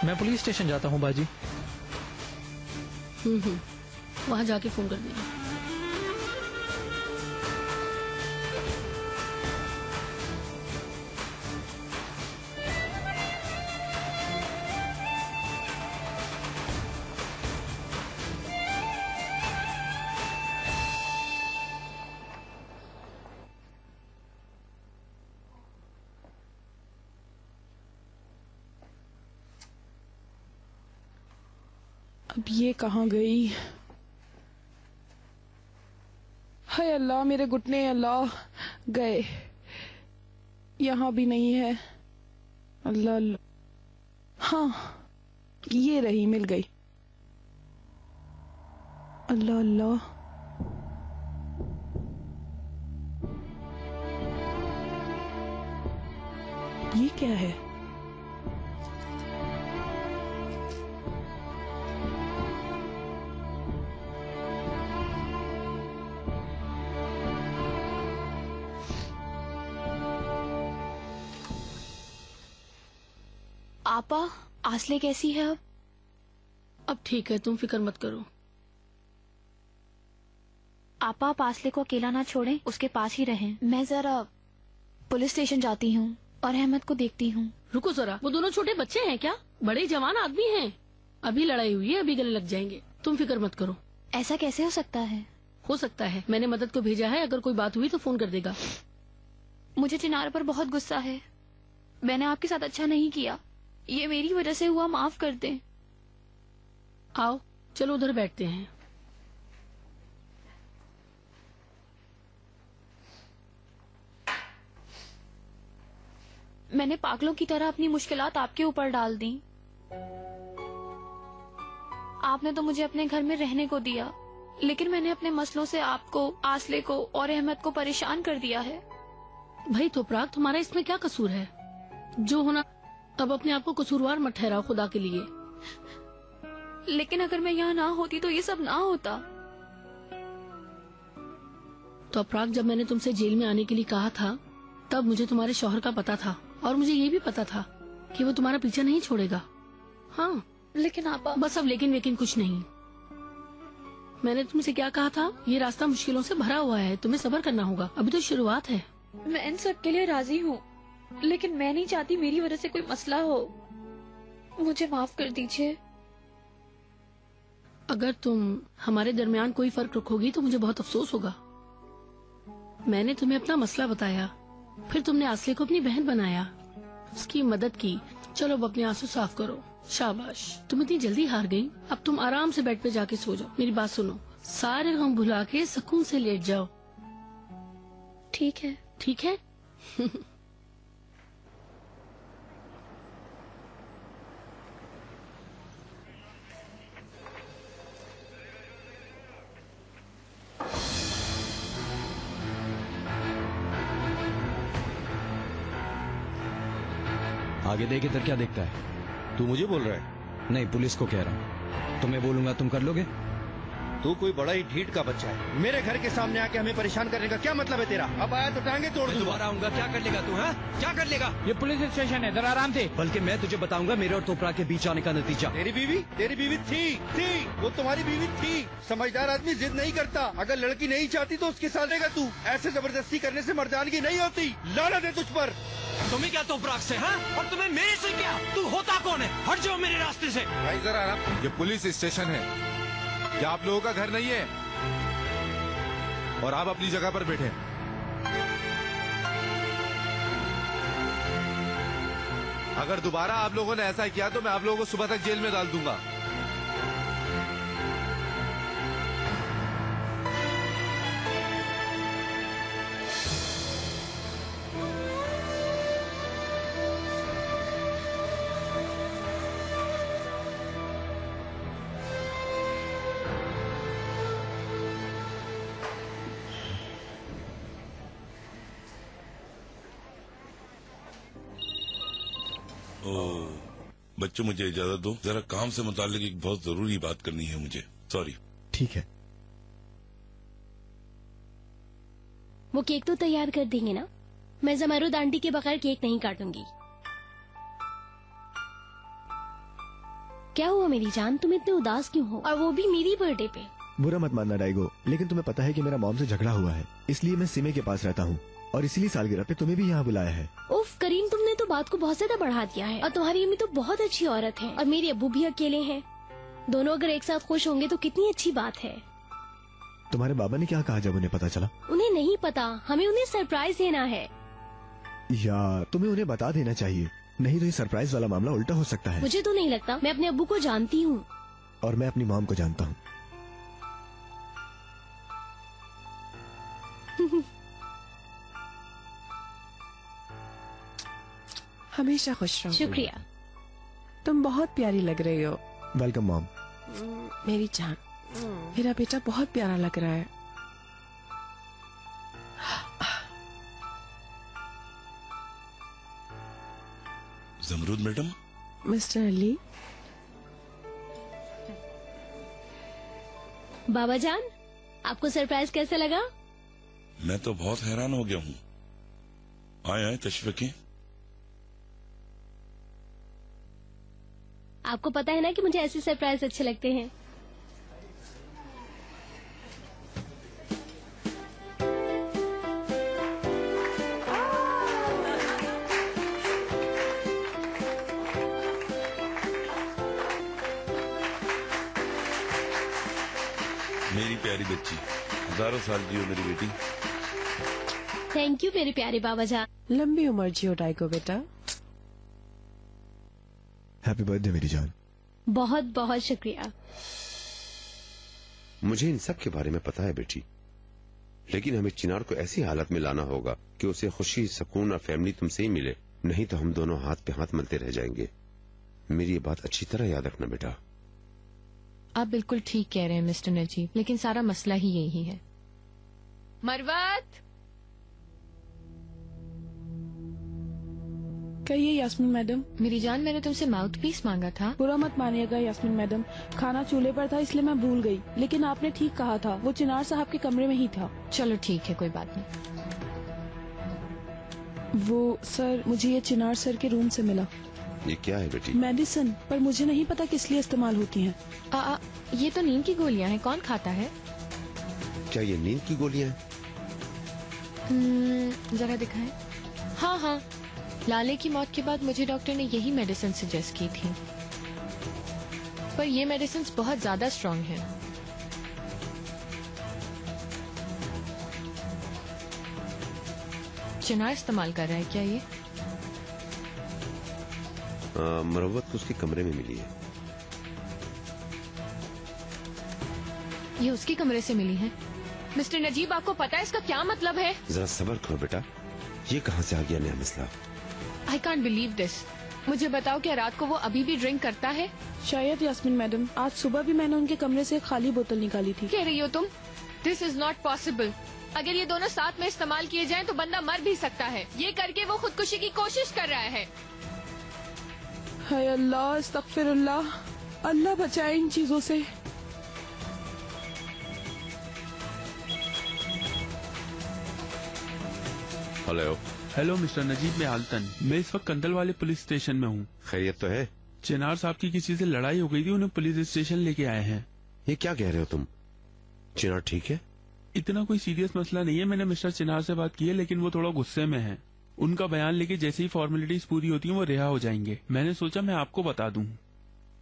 मैं police station जाता हूँ बाजी। वहाँ जाके फोन कर देना। अब ये कहाँ गई? हाय अल्लाह, मेरे घुटने, अल्लाह गए। यहाँ भी नहीं है। अल्लाह अल्लाह। हाँ, ये रही, मिल गई। अल्लाह अल्लाह। ये क्या है? आपा, आसले कैसी है अब? अब ठीक है, तुम फिक्र मत करो। आपा, आप आसले को अकेला ना छोड़ें, उसके पास ही रहें। मैं जरा पुलिस स्टेशन जाती हूँ और अहमद को देखती हूँ। रुको जरा, वो दोनों छोटे बच्चे हैं क्या? बड़े जवान आदमी हैं। अभी लड़ाई हुई है, अभी गले लग जाएंगे। तुम फिक्र मत करो। ऐसा कैसे हो सकता है? हो सकता है, मैंने मदद को भेजा है, अगर कोई बात हुई तो फोन कर देगा। मुझे चिनार पर बहुत गुस्सा है। मैंने आपके साथ अच्छा नहीं किया, ये मेरी वजह से हुआ, माफ कर दें। आओ चलो उधर बैठते हैं। मैंने पागलों की तरह अपनी मुश्किलात आपके ऊपर डाल दी। आपने तो मुझे अपने घर में रहने को दिया, लेकिन मैंने अपने मसलों से आपको, आसले को और अहमद को परेशान कर दिया है। भाई तोपराग, तुम्हारा इसमें क्या कसूर है? जो होना, अब अपने आप को कसूरवार मत ठहराओ खुदा के लिए। लेकिन अगर मैं यहाँ ना होती तो ये सब ना होता। तोपराग, जब मैंने तुमसे जेल में आने के लिए कहा था, तब मुझे तुम्हारे शौहर का पता था और मुझे ये भी पता था कि वो तुम्हारा पीछा नहीं छोड़ेगा। हाँ, लेकिन आपा, बस अब लेकिन कुछ नहीं। मैंने तुमसे क्या कहा था? ये रास्ता मुश्किलों से भरा हुआ है, तुम्हें सब्र करना होगा, अभी तो शुरुआत है। मैं इन सब के लिए राजी हूँ, लेकिन मैं नहीं चाहती मेरी वजह से कोई मसला हो। मुझे माफ कर दीजिए। अगर तुम हमारे दरमियान कोई फर्क रखोगी तो मुझे बहुत अफसोस होगा। मैंने तुम्हें अपना मसला बताया, फिर तुमने आसले को अपनी बहन बनाया, उसकी मदद की। चलो अब अपने आंसू साफ करो। शाबाश, तुम इतनी जल्दी हार गई। अब तुम आराम से बेड पे जाके सो जाओ। मेरी बात सुनो, सारे गम भुला के सुकून से लेट जाओ। ठीक है? ठीक है। आगे देख, इधर क्या देखता है? तू मुझे बोल रहा है? नहीं, पुलिस को कह रहा हूँ। तुम्हें बोलूंगा, तुम कर लोगे? तू कोई बड़ा ही ढीठ का बच्चा है। मेरे घर के सामने आके हमें परेशान करने का क्या मतलब है तेरा? अब आया तो टांगे तोड़ दूंगा। दोबारा आऊंगा, क्या कर लेगा तू? हाँ, क्या कर लेगा? ये पुलिस स्टेशन है, जरा आराम से। बल्कि मैं तुझे बताऊंगा मेरे और तोपरा के बीच आने का नतीजा। तेरी बीवी थी, वो तुम्हारी बीवी थी। समझदार आदमी जिद नहीं करता। अगर लड़की नहीं चाहती तो उसके साथ रहेगा तू। ऐसे जबरदस्ती करने से मर्दानगी नहीं होती। लानत है तुझ पर। तुम्हें क्या तोपराग से? हाँ, और तुम्हें मेरे से क्या? तू होता कौन है? हट जाओ मेरे रास्ते से। भाई जरा आराम। ये पुलिस स्टेशन है, क्या आप लोगों का घर नहीं है? और आप अपनी जगह पर बैठे। अगर दोबारा आप लोगों ने ऐसा किया तो मैं आप लोगों को सुबह तक जेल में डाल दूंगा। बच्चों, मुझे इजाजत दो, जरा काम से मुताल्लिक एक बहुत जरूरी बात करनी है मुझे। सॉरी। ठीक है। वो केक तो तैयार कर देंगे ना? मैं जमारुद आंटी के बगैर केक नहीं काटूंगी। क्या हुआ मेरी जान, तुम इतने उदास क्यों हो, और वो भी मेरी बर्थडे पे? बुरा मत मानना डाइगो, लेकिन तुम्हें पता है कि मेरा मॉम से झगड़ा हुआ है, इसलिए मैं सिमे के पास रहता हूँ और इसीलिए सालगिरह पे तुम्हें भी यहाँ बुलाया है। उफ करीम, तुमने तो बात को बहुत ज्यादा बढ़ा दिया है। और तुम्हारी अम्मी तो बहुत अच्छी औरत है और मेरे अब्बू भी अकेले हैं। दोनों अगर एक साथ खुश होंगे तो कितनी अच्छी बात है। तुम्हारे बाबा ने क्या कहा जब उन्हें पता चला? उन्हें नहीं पता, हमें उन्हें सरप्राइज देना है। यार तुम्हें उन्हें बता देना चाहिए, नहीं तो ये सरप्राइज वाला मामला उल्टा हो सकता है। मुझे तो नहीं लगता, मैं अपने अब्बू को जानती हूँ। और मैं अपनी मॉम को जानता हूँ। हमेशा खुश रहो। शुक्रिया। तुम बहुत प्यारी लग रही हो। Welcome mom. मेरी जान, मेरा बेटा बहुत प्यारा लग रहा है। जमरूद मैडम। मिस्टर अली। बाबा जान, आपको सरप्राइज कैसा लगा? मैं तो बहुत हैरान हो गया हूँ। आए आए तशरीफ रखें। आपको पता है ना कि मुझे ऐसे सरप्राइज अच्छे लगते हैं। मेरी प्यारी बच्ची, हजारों साल की हो मेरी बेटी। थैंक यू मेरे प्यारे बाबा जान। लंबी उम्र जियो डाइगो बेटा। हैप्पी बर्थडे मेरी जान। बहुत बहुत शुक्रिया। मुझे इन सब के बारे में पता है बेटी, लेकिन हमें चिनार को ऐसी हालत में लाना होगा कि उसे खुशी, सुकून और फैमिली तुमसे ही मिले, नहीं तो हम दोनों हाथ पे हाथ मलते रह जाएंगे। मेरी ये बात अच्छी तरह याद रखना बेटा। आप बिल्कुल ठीक कह रहे हैं मिस्टर नजीब, लेकिन सारा मसला ही यही है। मरवत, कहिए यास्मीन मैडम। मेरी जान, मैंने तुमसे माउथ पीस मांगा था। बुरा मत मानिएगा यास्मीन मैडम, खाना चूल्हे पर था इसलिए मैं भूल गई, लेकिन आपने ठीक कहा था, वो चिनार साहब के कमरे में ही था। चलो ठीक है, कोई बात नहीं। वो सर, मुझे ये चिनार सर के रूम से मिला। ये क्या है बेटी? मेडिसिन, पर मुझे नहीं पता किस लिए इस्तेमाल होती हैं। ये तो नींद की गोलियां हैं, कौन खाता है? क्या ये नींद की गोलियां हैं? जरा दिखाएं। हाँ हाँ, लाले की मौत के बाद मुझे डॉक्टर ने यही मेडिसिन सजेस्ट की थी, पर ये मेडिसिन बहुत ज्यादा स्ट्रॉन्ग है। चिनार इस्तेमाल कर रहा है क्या ये? मरवत को उसके कमरे में मिली है। ये उसके कमरे से मिली है? मिस्टर नजीब, आपको पता है इसका क्या मतलब है? जरा सब्र करो बेटा, ये कहाँ से आ गया नया मसला? I can't believe this. मुझे बताओ, क्या रात को वो अभी भी ड्रिंक करता है? शायद यास्मीन मैडम, आज सुबह भी मैंने उनके कमरे से एक खाली बोतल निकाली थी। कह रही हो तुम? This is not possible. अगर ये दोनों साथ में इस्तेमाल किए जाएं तो बंदा मर भी सकता है। ये करके वो खुदकुशी की कोशिश कर रहा है। हाय अल्लाह, अस्तगफिरुल्लाह, अल्लाह बचाए इन चीजों से। हेलो। हेलो मिस्टर नजीब, मैं आलतन। मैं इस वक्त कंदल वाले पुलिस स्टेशन में हूँ। खैरियत तो है? चिनार साहब की किसी से लड़ाई हो गई थी, उन्हें पुलिस स्टेशन लेके आए हैं। ये क्या कह रहे हो तुम? चिनार ठीक है? इतना कोई सीरियस मसला नहीं है। मैंने मिस्टर चिनार से बात की है, लेकिन वो थोड़ा गुस्से में है। उनका बयान लेके जैसे ही फॉर्मेलिटीज पूरी होती हैं वो रिहा हो जाएंगे। मैंने सोचा मैं आपको बता दूं।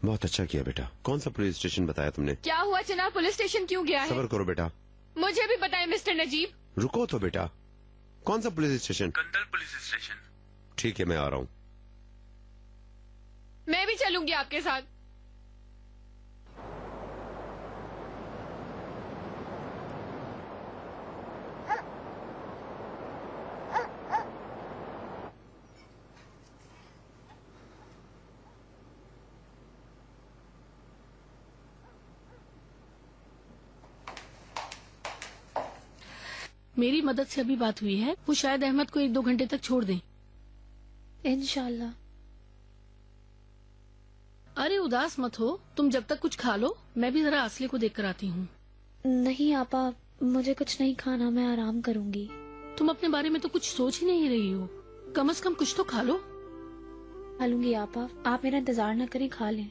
बहुत अच्छा किया बेटा। कौन सा पुलिस स्टेशन बताया तुमने? क्या हुआ? चिनार पुलिस स्टेशन क्यों गया है? सब्र करो बेटा। मुझे भी बताएं मिस्टर नजीब। रुको तो बेटा, कौन सा police station? Kandal police station. ठीक है, मैं आ रहा हूँ। मैं भी चलूंगी आपके साथ। मेरी मदद से अभी बात हुई है, वो शायद अहमद को 1-2 घंटे तक छोड़ दें। इंशाल्लाह। अरे उदास मत हो, तुम जब तक कुछ खा लो, मैं भी जरा असली को देख कर आती हूँ। नहीं आपा, मुझे कुछ नहीं खाना, मैं आराम करूंगी। तुम अपने बारे में तो कुछ सोच ही नहीं रही हो, कम से कम कुछ तो खा लो। खा लूंगी आपा, आप मेरा इंतजार न करें, खा लें।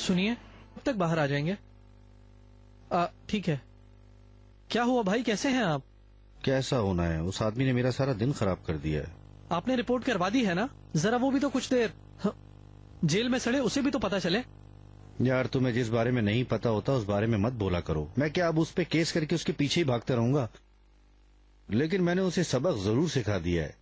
सुनिए, कब तक बाहर आ जाएंगे? ठीक है। क्या हुआ भाई, कैसे हैं आप? कैसा होना है, उस आदमी ने मेरा सारा दिन खराब कर दिया है। आपने रिपोर्ट करवा दी है ना? जरा वो भी तो कुछ देर जेल में सड़े, उसे भी तो पता चले। यार तुम्हें जिस बारे में नहीं पता होता उस बारे में मत बोला करो। मैं क्या अब उस पे केस करके उसके पीछे ही भागता रहूंगा? लेकिन मैंने उसे सबक जरूर सिखा दिया है।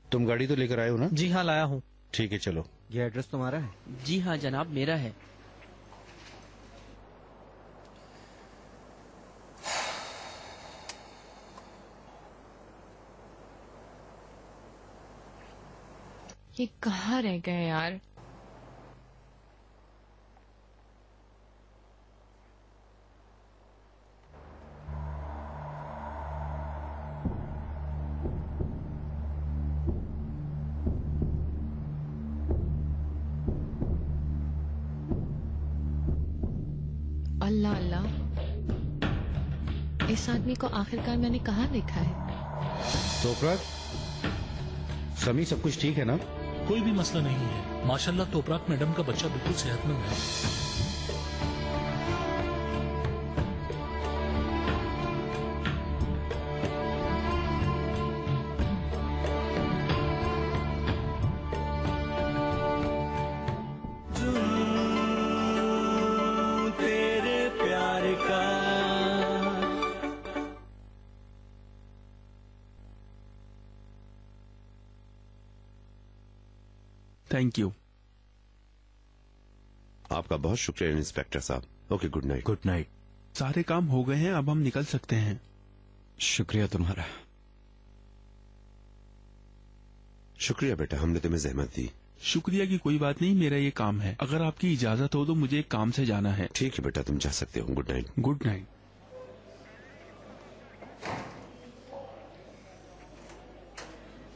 तुम गाड़ी तो लेकर आए हो ना? जी हाँ, लाया हूँ। ठीक है, चलो। ये एड्रेस तुम्हारा है? जी हाँ जनाब, मेरा है। ये कहाँ रह गए यार? अल्लाह अल्लाह, इस आदमी को आखिरकार मैंने कहाँ देखा है? तोपराक, समी सब कुछ ठीक है ना? कोई भी मसला नहीं है माशाल्लाह। तोपराक मैडम का बच्चा बिल्कुल सेहतमंद है। तेरे प्यार का थैंक यू। आपका बहुत शुक्रिया इंस्पेक्टर साहब। Okay, good night. Good night. सारे काम हो गए हैं, अब हम निकल सकते हैं। शुक्रिया तुम्हारा। शुक्रिया बेटा, हमने तुम्हें जहमत दी। शुक्रिया की कोई बात नहीं, मेरा ये काम है। अगर आपकी इजाजत हो तो मुझे एक काम से जाना है। ठीक है बेटा, तुम जा सकते हो। Good night. Good night.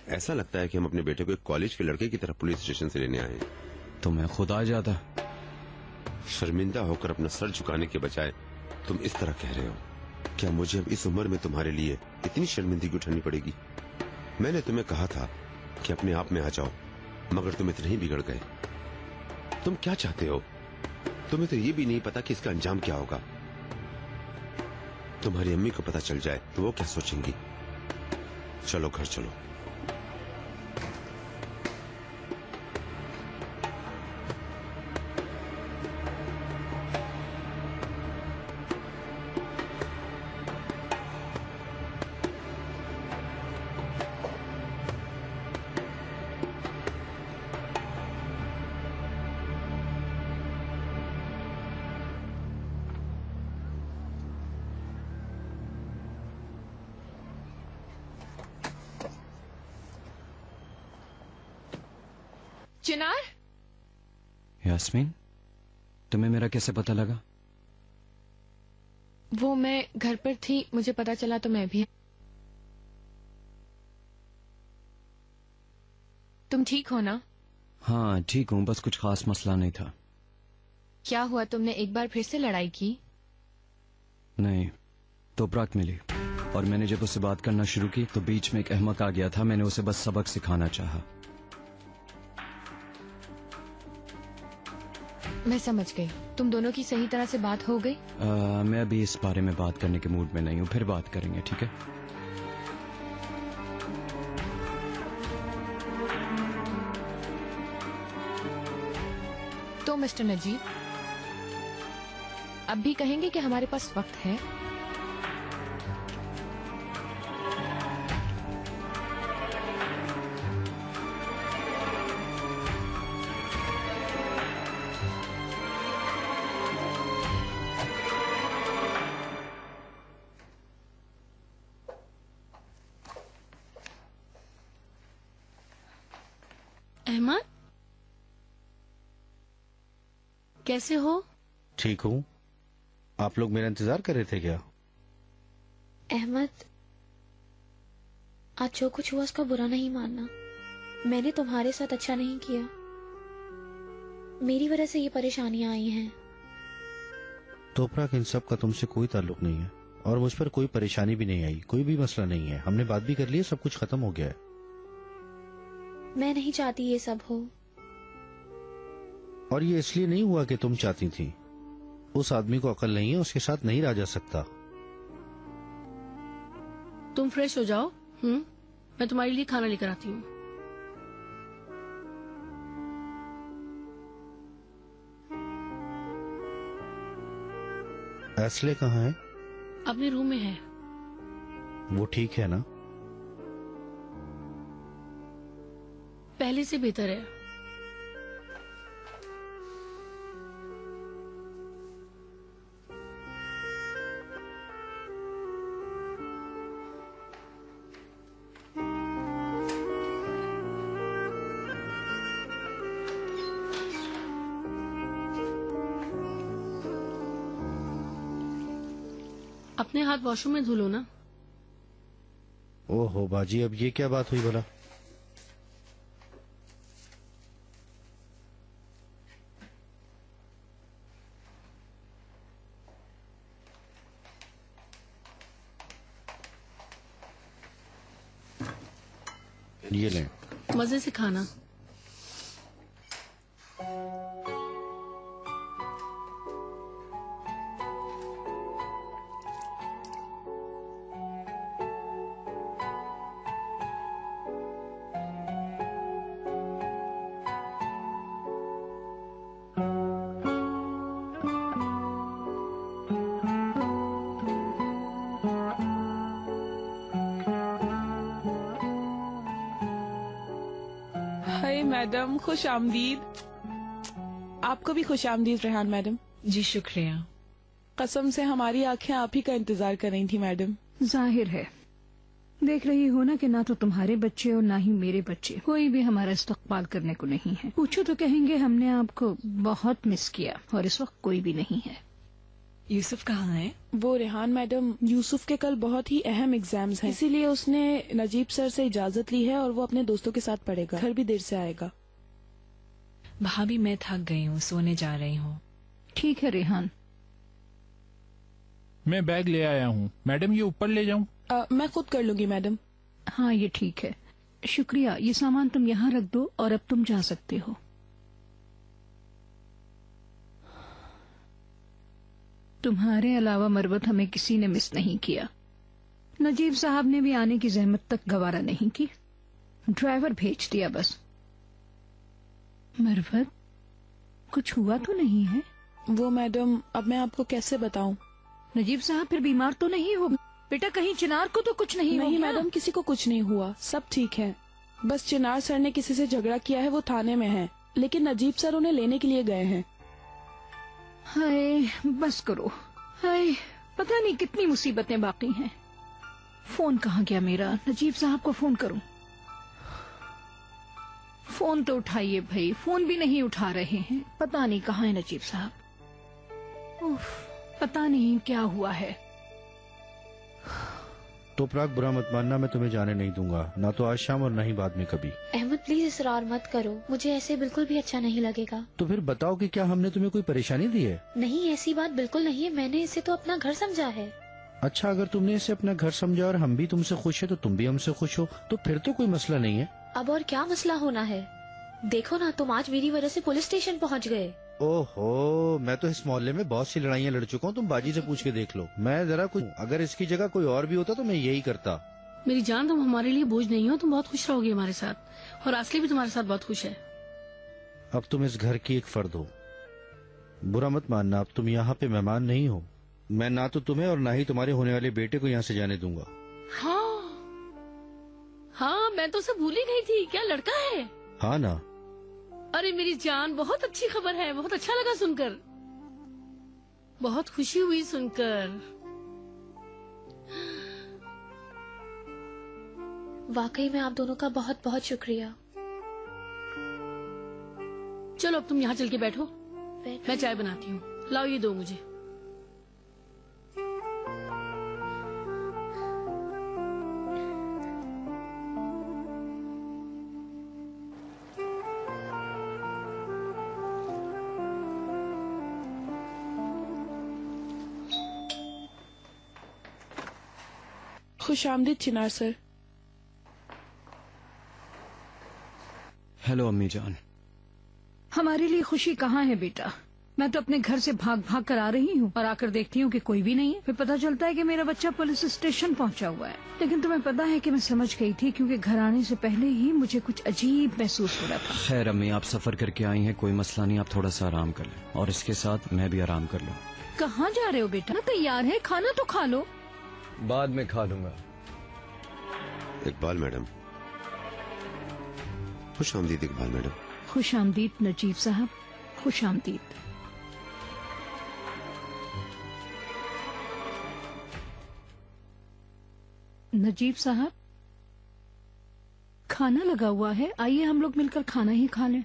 ऐसा लगता है कि हम अपने बेटे को एक कॉलेज के लड़के की तरह पुलिस स्टेशन से लेने आए हैं। तो मैं खुद आ जाता। शर्मिंदा होकर अपना सर झुकाने के बजाय तुम इस तरह कह रहे हो। क्या मुझे अब इस उम्र में तुम्हारे लिए इतनी शर्मिंदगी उठानी पड़ेगी? मैंने तुम्हें कहा था कि अपने आप में आ जाओ, मगर तुम इतने ही बिगड़ गए। तुम क्या चाहते हो? तुम्हें तो ये भी नहीं पता कि इसका अंजाम क्या होगा। तुम्हारी अम्मी को पता चल जाए तो वो क्या सोचेंगी? चलो घर चलो। चिनार, यास्मीन, तुम्हें मेरा कैसे पता लगा? वो मैं घर पर थी, मुझे पता चला तो मैं भी। तुम ठीक हो ना? हाँ ठीक हूँ, बस कुछ खास मसला नहीं था। क्या हुआ, तुमने एक बार फिर से लड़ाई की? नहीं, तोपराक मिली और मैंने जब उससे बात करना शुरू की तो बीच में एक अहमक आ गया था। मैंने उसे बस सबक सिखाना चाहा। मैं समझ गई। तुम दोनों की सही तरह से बात हो गई? मैं अभी इस बारे में बात करने के मूड में नहीं हूँ, फिर बात करेंगे, ठीक है? तो मिस्टर नजीब, अब भी कहेंगे कि हमारे पास वक्त है? अहमद, कैसे हो? ठीक हूँ। आप लोग मेरा इंतजार कर रहे थे क्या? अहमद, आज जो कुछ हुआ उसका बुरा नहीं मानना। मैंने तुम्हारे साथ अच्छा नहीं किया। मेरी वजह से ये परेशानियां आई हैं। तोपराक, इन सब का तुमसे कोई ताल्लुक नहीं है और मुझ पर कोई परेशानी भी नहीं आई। कोई भी मसला नहीं है। हमने बात भी कर ली है, सब कुछ खत्म हो गया है। मैं नहीं चाहती ये सब हो। और ये इसलिए नहीं हुआ कि तुम चाहती थी। उस आदमी को अकल नहीं है, उसके साथ नहीं रहा जा सकता। तुम फ्रेश हो जाओ। मैं तुम्हारे लिए खाना लेकर आती हूँ। एस्ले कहाँ है? अपने रूम में है। वो ठीक है ना? पहले से बेहतर है। अपने हाथ वॉशरूम में धो लो ना। ओहो बाजी, अब ये क्या बात हुई भला? ये लें। मजे से खाना। हाय मैडम, खुश आमदीद। आपको भी खुश आमदीद रेहान मैडम। जी शुक्रिया। कसम से हमारी आंखें आप ही का इंतजार कर रही थी मैडम। जाहिर है, देख रही हो ना कि ना तो तुम्हारे बच्चे और ना ही मेरे बच्चे, कोई भी हमारा इस्तकबाल करने को नहीं है। पूछो तो कहेंगे हमने आपको बहुत मिस किया, और इस वक्त कोई भी नहीं है। यूसुफ कहाँ है? वो रेहान मैडम, यूसुफ के कल बहुत ही अहम एग्जाम्स हैं, इसीलिए उसने नजीब सर से इजाजत ली है और वो अपने दोस्तों के साथ पढ़ेगा। घर भी देर से आएगा। भाभी मैं थक गई हूँ, सोने जा रही हूँ। ठीक है रेहान। मैं बैग ले आया हूँ मैडम, ये ऊपर ले जाऊँ? मैं खुद कर लूंगी मैडम। हाँ ये ठीक है, शुक्रिया। ये सामान तुम यहाँ रख दो और अब तुम जा सकते हो। तुम्हारे अलावा मरवत हमें किसी ने मिस नहीं किया। नजीब साहब ने भी आने की जहमत तक गवारा नहीं की, ड्राइवर भेज दिया बस। मरवत, कुछ हुआ तो नहीं है? वो मैडम, अब मैं आपको कैसे बताऊं? नजीब साहब फिर बीमार तो नहीं हो? बेटा कहीं चिनार को तो कुछ नहीं नहीं हो गया? मैडम, किसी को कुछ नहीं हुआ, सब ठीक है। बस चिनार सर ने किसी से झगड़ा किया है, वो थाने में है, लेकिन नजीब सर उन्हें लेने के लिए गए हैं। हाय बस करो। हाय, पता नहीं कितनी मुसीबतें बाकी हैं। फोन कहाँ गया मेरा? नजीब साहब को फोन करूं? फोन तो उठाइए भाई, फोन भी नहीं उठा रहे हैं। पता नहीं कहाँ है नजीब साहब। उफ, पता नहीं क्या हुआ है। तोपराक, बुरा मत मानना, मैं तुम्हें जाने नहीं दूंगा, ना तो आज शाम और ना ही बाद में कभी। अहमद प्लीज इसरार मत करो, मुझे ऐसे बिल्कुल भी अच्छा नहीं लगेगा। तो फिर बताओ कि क्या हमने तुम्हें कोई परेशानी दी है? नहीं, ऐसी बात बिल्कुल नहीं है, मैंने इसे तो अपना घर समझा है। अच्छा, अगर तुमने इसे अपना घर समझा और हम भी तुमसे खुश है तो तुम भी हमसे खुश हो, तो फिर तो कोई मसला नहीं है। अब और क्या मसला होना है? देखो ना, तुम आज मेरी वजह से पुलिस स्टेशन पहुंच गए। ओहो, मैं तो इस मोहल्ले में बहुत सी लड़ाइयाँ लड़ चुका हूँ, तुम बाजी से पूछ के देख लो। मैं जरा कुछ, अगर इसकी जगह कोई और भी होता तो मैं यही करता। मेरी जान, तुम हमारे लिए बोझ नहीं हो, तुम बहुत खुश रहोगे हमारे साथ, और असली भी तुम्हारे साथ बहुत खुश है। अब तुम इस घर की एक फर्द हो, बुरा मत मानना, अब तुम यहाँ पे मेहमान नहीं हो। मैं ना तो तुम्हें और ना ही तुम्हारे होने वाले बेटे को यहाँ से जाने दूंगा। हाँ, मैं तो उसे भूल ही गई थी। क्या लड़का है? हाँ ना। अरे मेरी जान, बहुत अच्छी खबर है, बहुत अच्छा लगा सुनकर, बहुत खुशी हुई सुनकर। वाकई में आप दोनों का बहुत बहुत शुक्रिया। चलो अब तुम यहाँ चल के बैठो, मैं चाय बनाती हूँ। लाओ ये दो मुझे। खुशामदीद चिनार सर। हेलो अम्मी जान। हमारे लिए खुशी कहाँ है बेटा? मैं तो अपने घर से भाग भाग कर आ रही हूँ और आकर देखती हूँ कि कोई भी नहीं है। फिर पता चलता है कि मेरा बच्चा पुलिस स्टेशन पहुँचा हुआ है। लेकिन तुम्हें पता है कि मैं समझ गई थी, क्योंकि घर आने से पहले ही मुझे कुछ अजीब महसूस हो रहा था। खैर अम्मी, आप सफर करके आई हैं, कोई मसला नहीं, आप थोड़ा सा आराम कर लें और इसके साथ मैं भी आराम कर लूँ। कहाँ जा रहे हो बेटा? ना तैयार है, खाना तो खा लो। बाद में खा लूंगा। इकबाल मैडम, खुश आमदीद। इकबाल मैडम, खुश आमदीद नजीब साहब, खुश आमदीद। नजीब साहब, खाना लगा हुआ है, आइए हम लोग मिलकर खाना ही खा लें।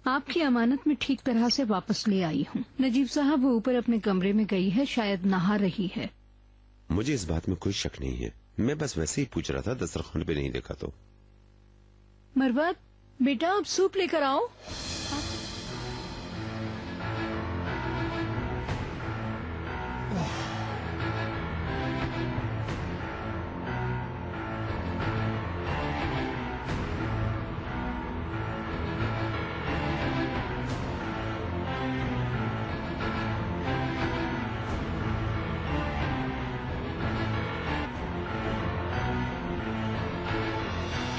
आपकी अमानत में ठीक तरह से वापस ले आई हूँ। नजीब साहब वो ऊपर अपने कमरे में गई है, शायद नहा रही है। मुझे इस बात में कोई शक नहीं है, मैं बस वैसे ही पूछ रहा था, दस्तरखान पे नहीं देखा तो। मरवत बेटा, अब सूप लेकर आओ।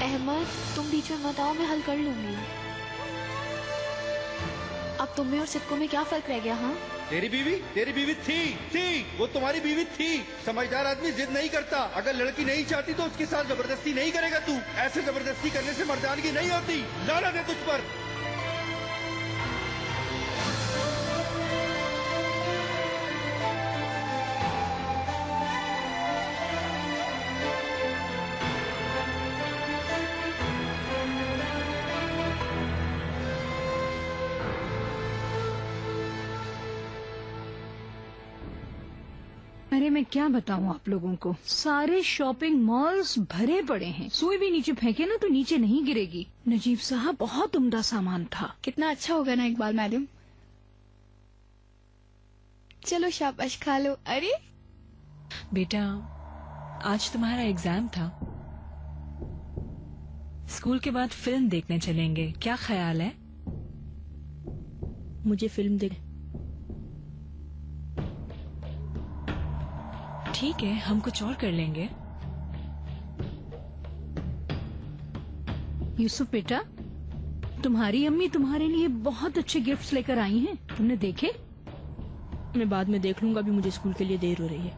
अहमद, तुम बीच में मत आओ, मैं हल कर लूंगी। अब तुम में और सिक्को में क्या फर्क रह गया? हाँ, तेरी बीवी थी, वो तुम्हारी बीवी थी। समझदार आदमी जिद नहीं करता। अगर लड़की नहीं चाहती तो उसके साथ जबरदस्ती नहीं करेगा तू। ऐसे जबरदस्ती करने से मर्दानगी नहीं होती। लानत है तुझ पर। अरे मैं क्या बताऊं आप लोगों को, सारे शॉपिंग मॉल्स भरे पड़े हैं। सुई भी नीचे फेंके ना तो नीचे नहीं गिरेगी। नजीब साहब, बहुत उम्दा सामान था। कितना अच्छा होगा ना इकबाल मैडम। चलो शाबाश, खा लो। अरे बेटा, आज तुम्हारा एग्जाम था, स्कूल के बाद फिल्म देखने चलेंगे, क्या ख्याल है? मुझे फिल्म देख। ठीक है, हम कुछ और कर लेंगे। यूसुफ बेटा, तुम्हारी अम्मी तुम्हारे लिए बहुत अच्छे गिफ्ट्स लेकर आई हैं, तुमने देखे? मैं बाद में देख लूंगा, अभी मुझे स्कूल के लिए देर हो रही है।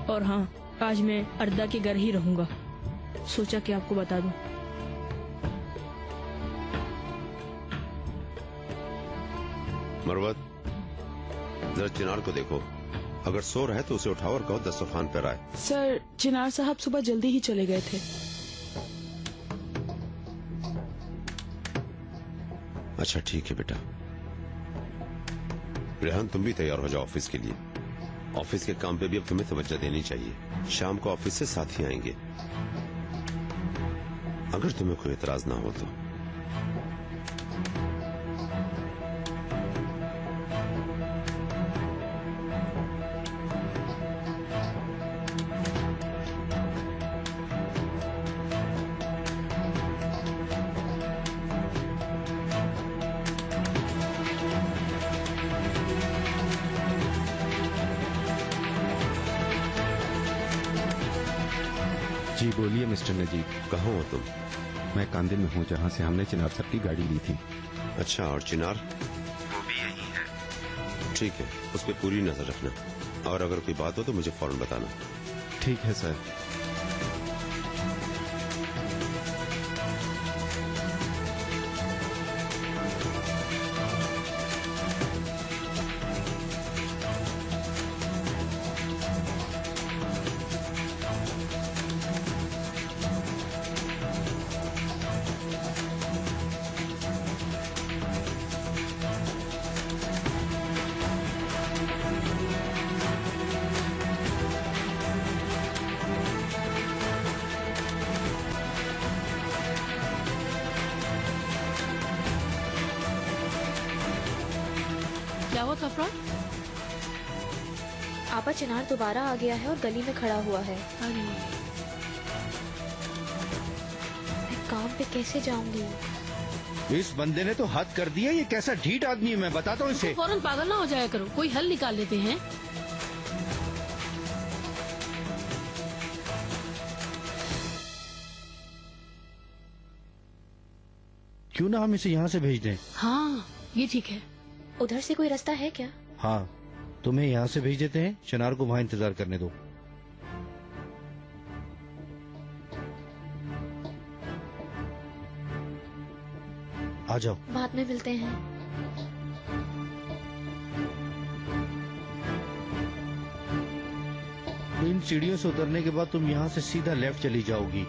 और हाँ, आज मैं अर्दा के घर ही रहूंगा, सोचा कि आपको बता दूं। मरवत, जरा चिनार को देखो, अगर सो रहा है तो उसे उठाओ और कहो दस्तरखान पर आए। सर, चिनार साहब सुबह जल्दी ही चले गए थे। अच्छा ठीक है बेटा। रेहान, तुम भी तैयार हो जाओ ऑफिस के लिए। ऑफिस के काम पे भी अब तुम्हें तवज्जो देनी चाहिए। शाम को ऑफिस से साथ ही आएंगे, अगर तुम्हें कोई एतराज ना हो तो। जी बोलिए मिस्टर नजीब। कहाँ हो तुम? मैं कांदिल में हूँ, जहाँ से हमने चिनार साहब की गाड़ी ली थी। अच्छा, और चिनार? वो भी यही है। ठीक है, उस पर पूरी नजर रखना, और अगर कोई बात हो तो मुझे फौरन बताना। ठीक है सर। पापा, चिनार दोबारा आ गया है और गली में खड़ा हुआ है। अरे मैं काम पे कैसे जाऊंगी? इस बंदे ने तो हद कर दिया। ये कैसा ढीठ आदमी है, मैं बताता हूँ इसे। फौरन पागल ना हो जाया करो, कोई हल निकाल लेते हैं। क्यों ना हम इसे यहाँ से भेज दें? हाँ ये ठीक है। उधर से कोई रास्ता है क्या? हाँ, तुम्हें यहाँ से भेज देते हैं। चिनार को वहाँ इंतजार करने दो। आ जाओ। बाद में मिलते हैं। इन सीढ़ियों से उतरने के बाद तुम यहाँ से सीधा लेफ्ट चली जाओगी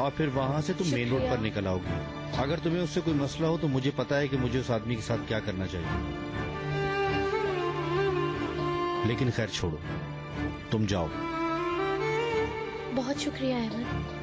और फिर वहाँ से तुम मेन रोड पर निकल आओगी। अगर तुम्हें उससे कोई मसला हो तो मुझे पता है कि मुझे उस आदमी के साथ क्या करना चाहिए। लेकिन खैर छोड़ो, तुम जाओ। बहुत शुक्रिया अहमद।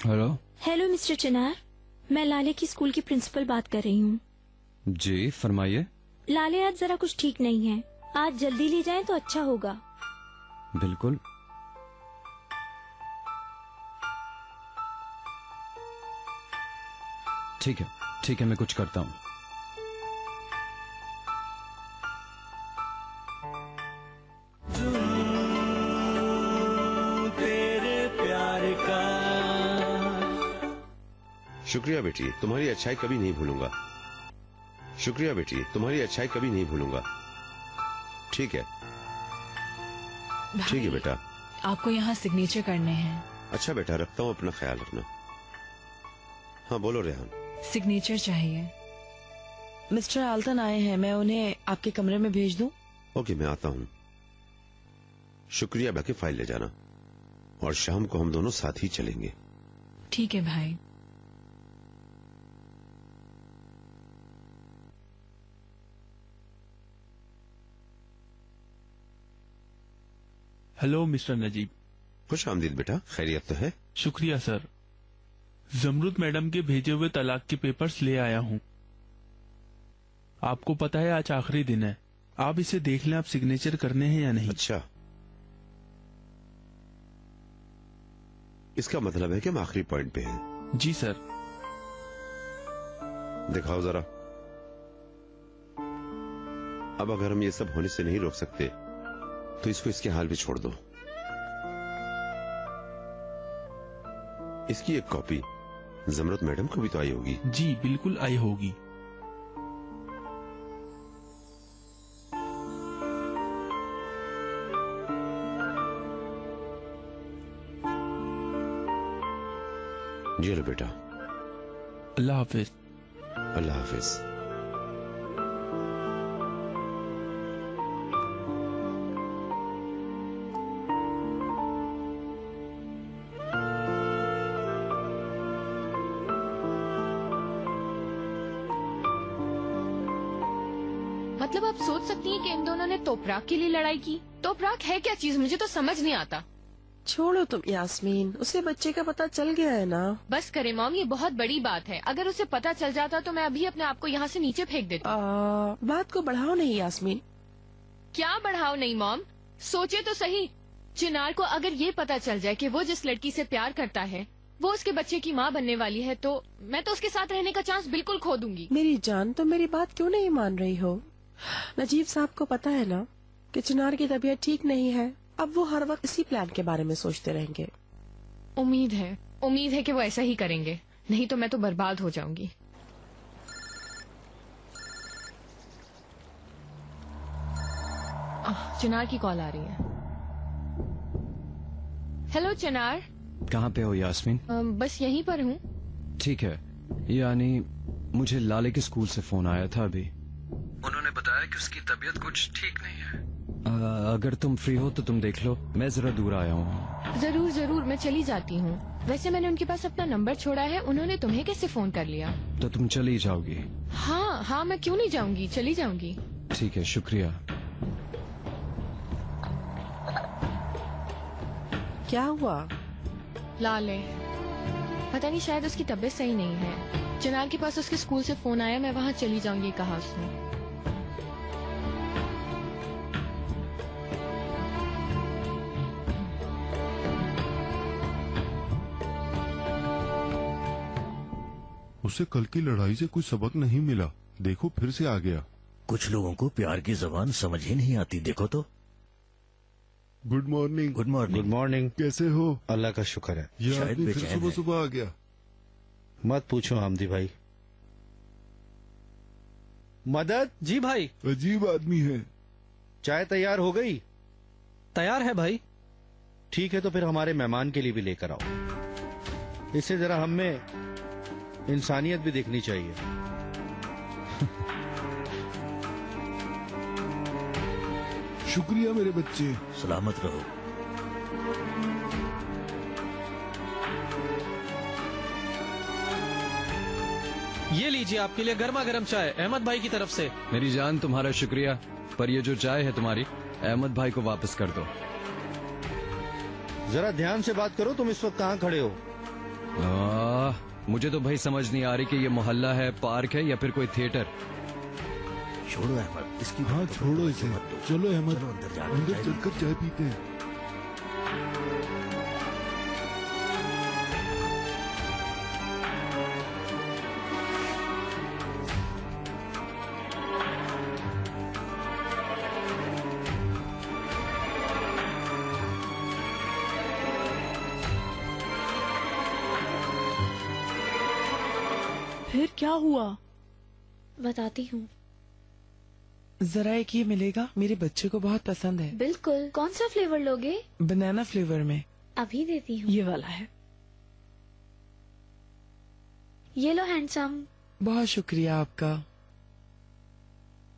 हेलो। हेलो मिस्टर चिनार, मैं लाले की स्कूल की प्रिंसिपल बात कर रही हूँ। जी फरमाइए। लाले आज जरा कुछ ठीक नहीं है, आज जल्दी ले जाएं तो अच्छा होगा। बिल्कुल। ठीक है मैं कुछ करता हूँ। शुक्रिया बेटी, तुम्हारी अच्छाई कभी नहीं भूलूंगा। शुक्रिया बेटी, तुम्हारी अच्छाई कभी नहीं भूलूंगा। ठीक है ठीक है बेटा। आपको यहाँ सिग्नेचर करने हैं। अच्छा बेटा, रखता हूँ, अपना ख्याल रखना। हाँ बोलो रेहान। सिग्नेचर चाहिए। मिस्टर आल्टन आए हैं, मैं उन्हें आपके कमरे में भेज दूं? ओके, मैं आता हूँ। शुक्रिया बाकी फाइल ले जाना और शाम को हम दोनों साथ ही चलेंगे। ठीक है भाई। Hello mister Najeeb. खुश आमदीद बेटा, खैरियत तो है? शुक्रिया सर। जमरुद मैडम के भेजे हुए तलाक के पेपर्स ले आया हूँ। आपको पता है आज आखिरी दिन है, आप इसे देख लें, आप सिग्नेचर करने हैं या नहीं। अच्छा, इसका मतलब है कि हम आखिरी पॉइंट पे हैं। जी सर। दिखाओ जरा। अब अगर हम ये सब होने से नहीं रोक सकते तो इसको इसके हाल पे छोड़ दो। इसकी एक कॉपी जमरुद मैडम को भी तो आई होगी। जी बिल्कुल आई होगी। जी लो बेटा। अल्लाह हाफिज। अल्लाह हाफिज। मतलब आप सोच सकती हैं कि इन दोनों ने तोपराक के लिए लड़ाई की। तोपराक है क्या चीज, मुझे तो समझ नहीं आता। छोड़ो तुम यास्मीन, उसे बच्चे का पता चल गया है ना। बस करे मॉम, ये बहुत बड़ी बात है। अगर उसे पता चल जाता तो मैं अभी अपने आप को यहाँ से नीचे फेंक देती। बात को बढ़ाओ नहीं यास्मीन। क्या बढ़ाओ नहीं मॉम, सोचे तो सही। चिनार को अगर ये पता चल जाए कि वो जिस लड़की से प्यार करता है वो उसके बच्चे की माँ बनने वाली है तो मैं तो उसके साथ रहने का चांस बिल्कुल खो दूंगी। मेरी जान, तो मेरी बात क्यों नहीं मान रही हो? नजीब साहब को पता है ना कि चिनार की तबीयत ठीक नहीं है। अब वो हर वक्त इसी प्लान के बारे में सोचते रहेंगे। उम्मीद है कि वो ऐसा ही करेंगे, नहीं तो मैं तो बर्बाद हो जाऊंगी। चिनार की कॉल आ रही है। हेलो चिनार। कहाँ पे हो यास्मीन? बस यहीं पर हूँ। ठीक है, यानी मुझे लाले के स्कूल से फोन आया था अभी। उन्होंने बताया कि उसकी तबीयत कुछ ठीक नहीं है अगर तुम फ्री हो तो तुम देख लो, मैं जरा दूर आया हूँ। जरूर जरूर, मैं चली जाती हूँ। वैसे मैंने उनके पास अपना नंबर छोड़ा है, उन्होंने तुम्हें कैसे फोन कर लिया? तो तुम चली जाओगी? हाँ हाँ, मैं क्यों नहीं जाऊंगी, चली जाऊंगी। ठीक है, शुक्रिया। क्या हुआ? लाले, पता नहीं, शायद उसकी तबीयत सही नहीं है। चिनार के पास उसके स्कूल से फोन आया, मैं वहाँ चली जाऊंगी कहा उसने। उसे कल की लड़ाई से कुछ सबक नहीं मिला, देखो फिर से आ गया। कुछ लोगों को प्यार की जबान समझ ही नहीं आती, देखो तो। Good morning. Good morning. Good morning. कैसे हो? अल्लाह का शुक्र है। ये शायद आदमी फिर बेचैन सुबह है। सुबह आ गया। मत पूछो हमदी भाई। मदद। जी भाई। अजीब आदमी है। चाय तैयार हो गई? तैयार है भाई। ठीक है, तो फिर हमारे मेहमान के लिए भी लेकर आओ। इससे जरा हम में इंसानियत भी देखनी चाहिए। शुक्रिया मेरे बच्चे। सलामत रहो। ये लीजिए आपके लिए गर्मा गर्म चाय, अहमद भाई की तरफ से। मेरी जान, तुम्हारा शुक्रिया, पर ये जो चाय है तुम्हारी, अहमद भाई को वापस कर दो। जरा ध्यान से बात करो, तुम इस वक्त कहाँ खड़े हो? मुझे तो भाई समझ नहीं आ रही कि ये मोहल्ला है, पार्क है या फिर कोई थिएटर। छोड़ो अहमद, इसकी हाँ छोड़ो इसे। चलो अहमद, चलो अंदर जाकर अंदर चलकर चाय पीते हैं। फिर क्या हुआ? बताती हूँ। जरा एक ये मिलेगा, मेरे बच्चे को बहुत पसंद है। बिल्कुल। कौन सा फ्लेवर लोगे? बनाना फ्लेवर में। अभी देती हूँ। ये वाला है। ये लो हैंडसम। बहुत शुक्रिया आपका।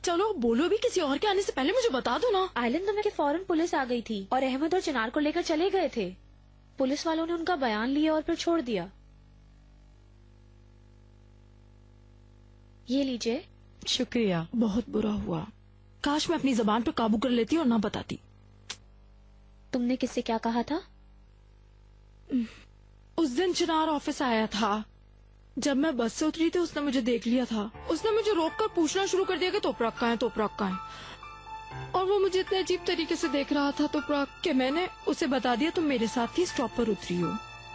चलो बोलो भी, किसी और के आने से पहले मुझे बता दो ना। आइलैंड में फौरन पुलिस आ गई थी और अहमद और चिनार को लेकर चले गए थे। पुलिस वालों ने उनका बयान लिया और फिर छोड़ दिया। ये लीजिए। शुक्रिया। बहुत बुरा हुआ, काश मैं अपनी जबान पे काबू कर लेती और ना बताती। तुमने किससे क्या कहा था? उस दिन चिनार ऑफिस आया था। जब मैं बस से उतरी थी उसने मुझे देख लिया था। उसने मुझे रोककर पूछना शुरू कर दिया कि तोपराक कहाँ है, तोपराक कहाँ है। और वो मुझे इतने अजीब तरीके से देख रहा था तोपराक कि मैंने उसे बता दिया तुम मेरे साथ ही स्टॉप पर उतरी हो।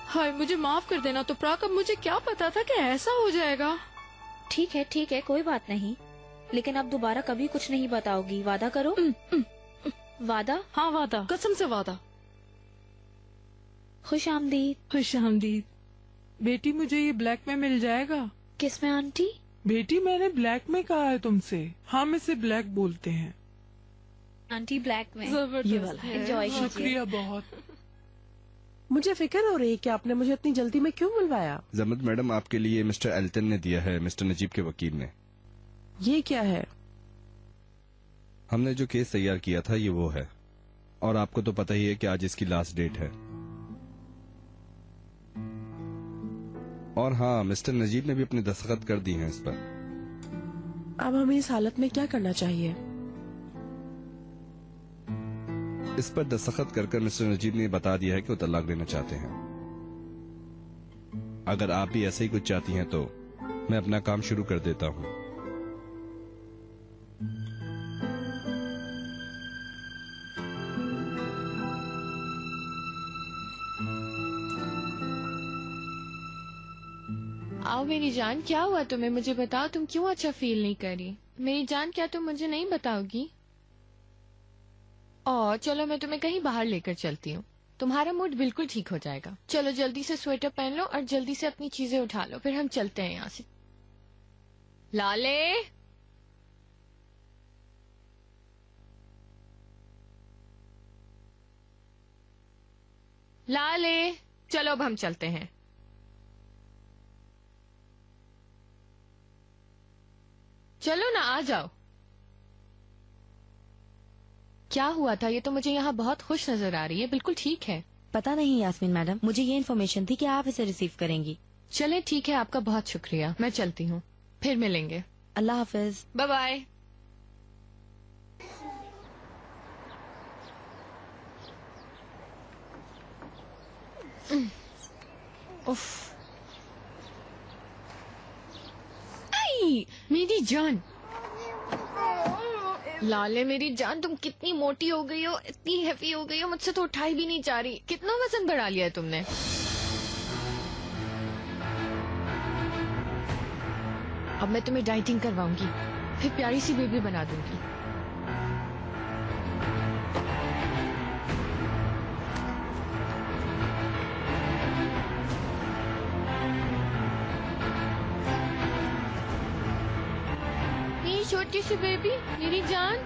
हाय, मुझे माफ कर देना तोपराक, अब मुझे क्या पता था कि ऐसा हो जाएगा। ठीक है, कोई बात नहीं, लेकिन अब दोबारा कभी कुछ नहीं बताओगी, वादा करो। वादा? हाँ वादा, कसम से वादा। खुश आमदीद। खुश आमदीद। बेटी, मुझे ये ब्लैक में मिल जाएगा? किस में आंटी? बेटी, मैंने ब्लैक में कहा है तुमसे। हम इसे ब्लैक बोलते हैं। आंटी ब्लैक में। ये वाला है। एंजॉय कीजिए। शुक्रिया बहुत। मुझे फिक्र हो रही है कि आपने मुझे इतनी जल्दी में क्यों बुलवाया? जमत मैडम, आपके लिए मिस्टर एल्टन ने दिया है, मिस्टर नजीब के वकील ने। ये क्या है? हमने जो केस तैयार किया था ये वो है, और आपको तो पता ही है कि आज इसकी लास्ट डेट है। और हाँ, मिस्टर नजीब ने भी अपने दस्तखत कर दी हैं इस पर। अब हमें इस हालत में क्या करना चाहिए? इस पर दस्तखत कर मिस्टर नजीब ने बता दिया है कि वो तलाक लेना चाहते हैं। अगर आप भी ऐसे ही कुछ चाहती हैं तो मैं अपना काम शुरू कर देता हूँ। आओ मेरी जान, क्या हुआ तुम्हें, मुझे बताओ, तुम क्यों अच्छा फील नहीं कर रही? मेरी जान, क्या तुम मुझे नहीं बताओगी? और चलो मैं तुम्हें कहीं बाहर लेकर चलती हूँ, तुम्हारा मूड बिल्कुल ठीक हो जाएगा। चलो जल्दी से स्वेटर पहन लो और जल्दी से अपनी चीजें उठा लो, फिर हम चलते हैं यहाँ से। लाले, लाले, चलो अब हम चलते हैं। चलो ना, आ जाओ। क्या हुआ था? ये तो मुझे यहाँ बहुत खुश नजर आ रही है, बिल्कुल ठीक है। पता नहीं यास्मीन मैडम, मुझे ये इन्फॉर्मेशन थी कि आप इसे रिसीव करेंगी। चले ठीक है, आपका बहुत शुक्रिया। मैं चलती हूँ, फिर मिलेंगे। अल्लाह हाफिज। Bye bye. उफ, आई मेरी जान। लाले मेरी जान, तुम कितनी मोटी हो गई हो, इतनी हेवी हो गई हो, मुझसे तो उठाई भी नहीं जा रही। कितना वजन बढ़ा लिया है तुमने? अब मैं तुम्हें डाइटिंग करवाऊंगी, फिर प्यारी सी बेबी बना दूंगी। मेरी छोटी सी बेबी, मेरी जान।